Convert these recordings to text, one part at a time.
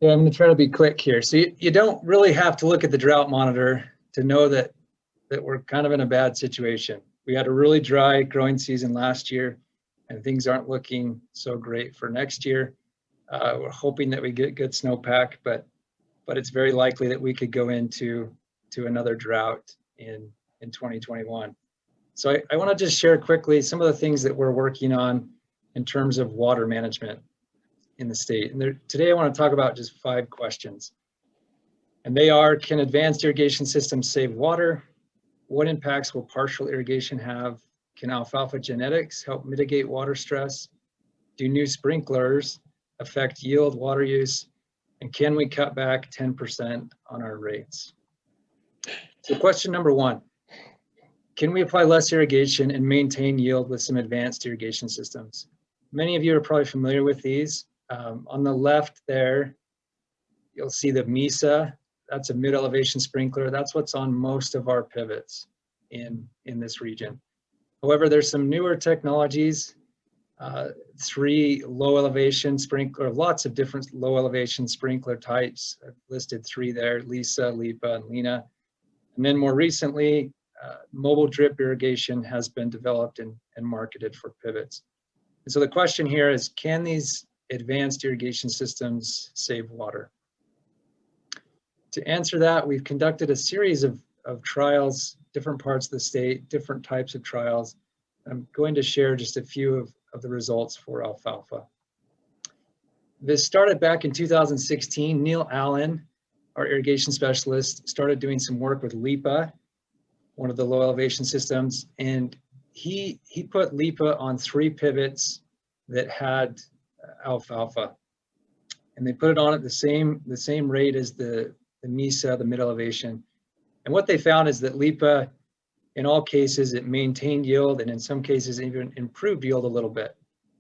Yeah, I'm going to try to be quick here. So you don't really have to look at the drought monitor to know that we're kind of in a bad situation. We had a really dry growing season last year, and things aren't looking so great for next year. We're hoping that we get good snowpack, but it's very likely that we could go into another drought in 2021. So I want to just share quickly some of the things that we're working on in terms of water management in the state. And today I want to talk about just 5 questions. And they are, can advanced irrigation systems save water? What impacts will partial irrigation have? Can alfalfa genetics help mitigate water stress? Do new sprinklers affect yield, water use? And can we cut back 10% on our rates? So question number 1, can we apply less irrigation and maintain yield with some advanced irrigation systems? Many of you are probably familiar with these. On the left there, you'll see the MESA. That's a mid-elevation sprinkler. That's what's on most of our pivots in this region. However, there's some newer technologies, 3 low elevation sprinkler, lots of different low elevation sprinkler types. I've listed 3 there, Lisa, Lipa, and Lena. And then more recently, mobile drip irrigation has been developed and marketed for pivots. And so the question here is, can these advanced irrigation systems save water? To answer that, we've conducted a series of trials, different parts of the state, different types of trials. I'm going to share just a few of the results for alfalfa. This started back in 2016. Neil Allen, our irrigation specialist, started doing some work with Lipa, one of the low elevation systems, and he put Lipa on 3 pivots that had alfalfa, and they put it on at the same rate as the MESA, the mid elevation. And what they found is that Lipa, in all cases, it maintained yield, and in some cases even improved yield a little bit,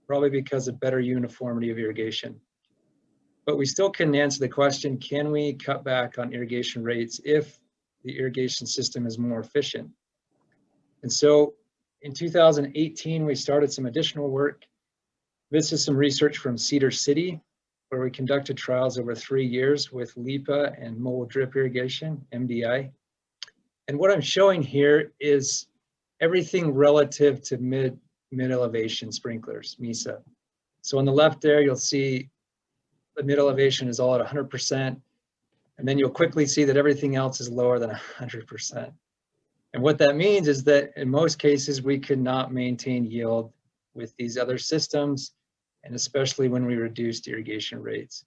probably because of better uniformity of irrigation. But we still couldn't answer the question, can we cut back on irrigation rates if the irrigation system is more efficient? And so in 2018, we started some additional work. This is some research from Cedar City, where we conducted trials over 3 years with Lipa and mobile drip irrigation, MDI. And what I'm showing here is everything relative to mid elevation sprinklers, MESA. So on the left there, you'll see the mid elevation is all at 100%. And then you'll quickly see that everything else is lower than 100%. And what that means is that in most cases, we could not maintain yield with these other systems, and especially when we reduced irrigation rates.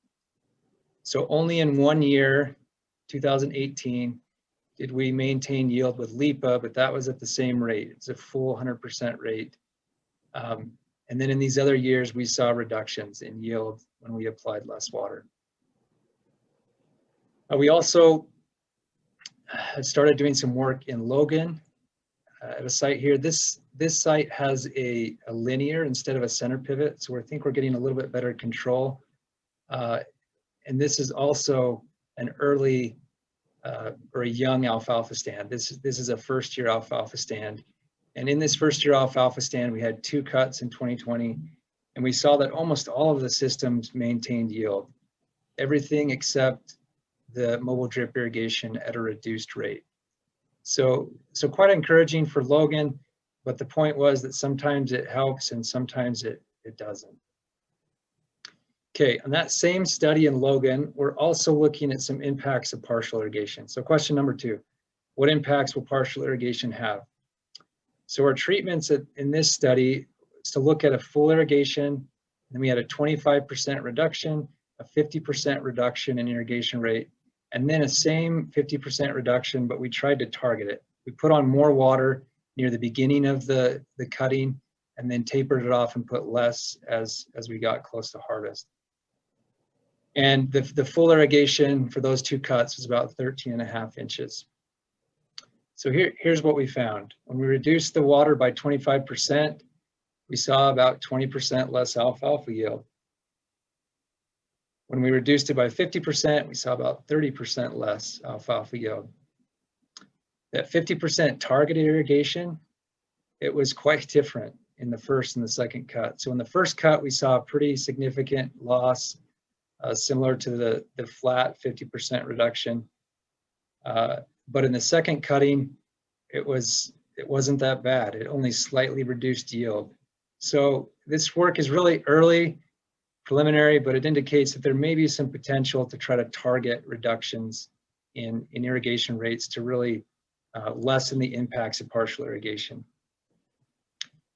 So only in 1 year, 2018, did we maintain yield with Lipa, but that was at the same rate. It's a full 100% rate. And then in these other years, we saw reductions in yield when we applied less water. We also started doing some work in Logan at a site here. This site has a linear instead of a center pivot, so I think we're getting a little bit better control. And this is also an early or a young alfalfa stand. This is a first-year alfalfa stand. And in this first-year alfalfa stand, we had 2 cuts in 2020, and we saw that almost all of the systems maintained yield, everything except the mobile drip irrigation at a reduced rate. So quite encouraging for Logan, but the point was that sometimes it helps and sometimes it doesn't. Okay, on that same study in Logan, we're also looking at some impacts of partial irrigation. So question number 2, what impacts will partial irrigation have? So our treatments in this study is to look at a full irrigation, and we had a 25% reduction, a 50% reduction in irrigation rate, and then a same 50% reduction, but we tried to target it. We put on more water near the beginning of the cutting, and then tapered it off and put less as we got close to harvest. And the full irrigation for those 2 cuts was about 13.5 inches. So here's what we found. When we reduced the water by 25%, we saw about 20% less alfalfa yield. When we reduced it by 50%, we saw about 30% less alfalfa yield. That 50% targeted irrigation, it was quite different in the first and the second cut. So in the first cut, we saw a pretty significant loss similar to the flat 50% reduction. But in the second cutting, it wasn't that bad. It only slightly reduced yield. So this work is really early, preliminary, but it indicates that there may be some potential to try to target reductions in irrigation rates to really lessen the impacts of partial irrigation.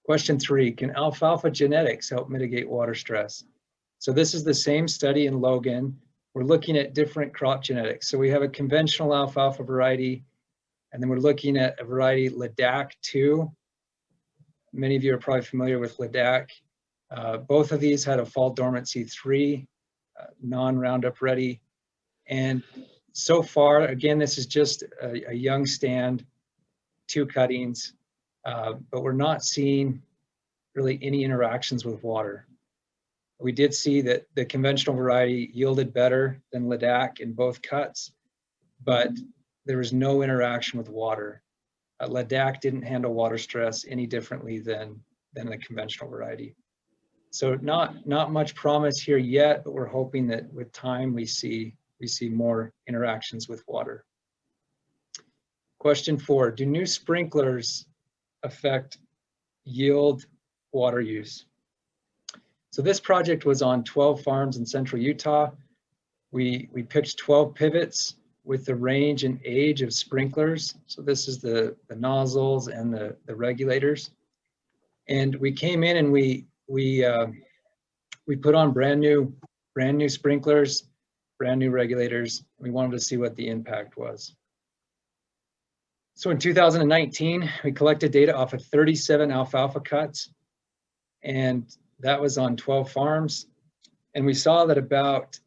Question 3, can alfalfa genetics help mitigate water stress? So this is the same study in Logan. We're looking at different crop genetics. So we have a conventional alfalfa variety, and then we're looking at a variety Ladac 2. Many of you are probably familiar with Ladac. Both of these had a fall dormancy 3, non-Roundup ready. And so far, again, this is just a young stand, 2 cuttings, but we're not seeing really any interactions with water. We did see that the conventional variety yielded better than Ladac in both cuts, but there was no interaction with water. Ladac didn't handle water stress any differently than the conventional variety. So not much promise here yet, but we're hoping that with time we see more interactions with water. Question 4, do new sprinklers affect yield water use? So this project was on 12 farms in central Utah. We picked 12 pivots with the range and age of sprinklers. So this is the nozzles and the regulators. And we came in and we put on brand new sprinklers, brand new regulators. We wanted to see what the impact was. So in 2019, we collected data off of 37 alfalfa cuts, and that was on 12 farms. And we saw that about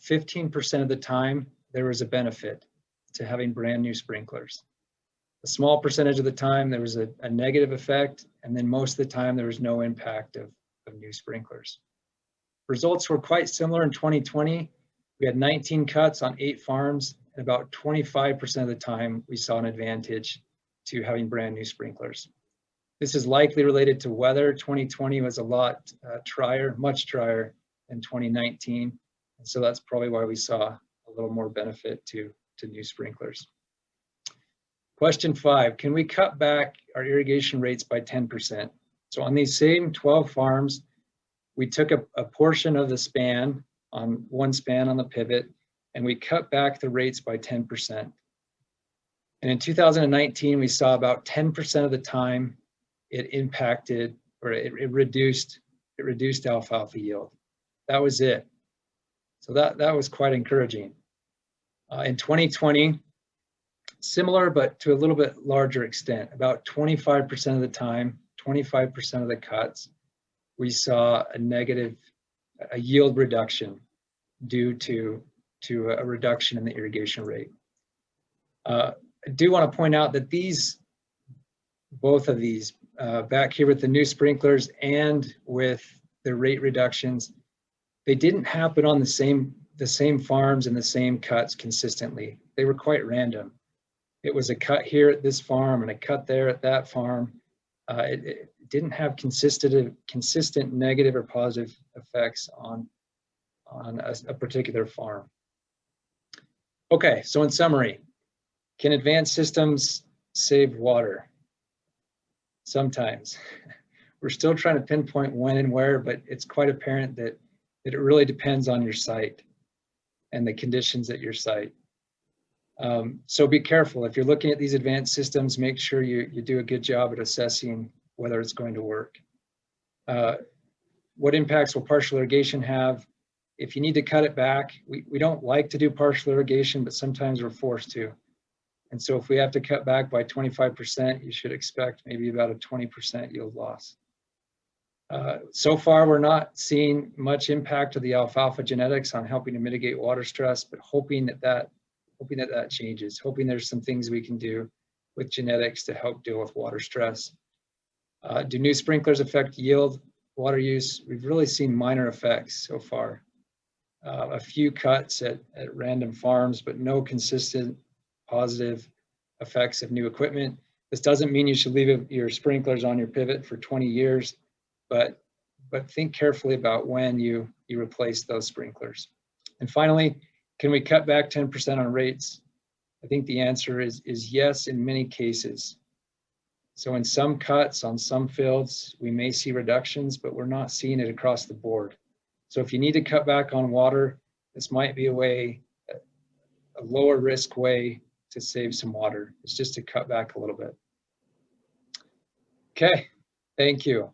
15% of the time, there was a benefit to having brand new sprinklers. A small percentage of the time, there was a negative effect, and then most of the time, there was no impact of new sprinklers. Results were quite similar in 2020. We had 19 cuts on 8 farms, and about 25% of the time, we saw an advantage to having brand new sprinklers. This is likely related to weather. 2020 was a lot drier, much drier than 2019. And so that's probably why we saw a little more benefit to new sprinklers. Question 5, can we cut back our irrigation rates by 10%? So on these same 12 farms, we took a portion of the span, on one span on the pivot, and we cut back the rates by 10%. And in 2019, we saw about 10% of the time it impacted, or it reduced alfalfa yield. That was it. So that was quite encouraging. In 2020, similar, but to a little bit larger extent, about 25% of the time, 25% of the cuts, we saw a yield reduction due to a reduction in the irrigation rate. I do want to point out that both of these, back here with the new sprinklers and with the rate reductions, they didn't happen on the same farms and the same cuts consistently. They were quite random. It was a cut here at this farm and a cut there at that farm. It didn't have consistent negative or positive effects on a particular farm. Okay, so in summary, can advanced systems save water? Sometimes. We're still trying to pinpoint when and where, but it's quite apparent that it really depends on your site and the conditions at your site. So be careful. If you're looking at these advanced systems, make sure you do a good job at assessing whether it's going to work. What impacts will partial irrigation have? If you need to cut it back, we don't like to do partial irrigation, but sometimes we're forced to. And so if we have to cut back by 25%, you should expect maybe about a 20% yield loss. So far, we're not seeing much impact of the alfalfa genetics on helping to mitigate water stress, but hoping that changes, hoping there's some things we can do with genetics to help deal with water stress. Do new sprinklers affect yield, water use? We've really seen minor effects so far. A few cuts at random farms, but no consistent positive effects of new equipment. This doesn't mean you should leave your sprinklers on your pivot for 20 years, but but think carefully about when you replace those sprinklers. And finally, can we cut back 10% on rates? I think the answer is yes in many cases. So in some cuts on some fields, we may see reductions, but we're not seeing it across the board. So if you need to cut back on water, this might be a way, a lower risk way to save some water. It's just to cut back a little bit. Okay, thank you.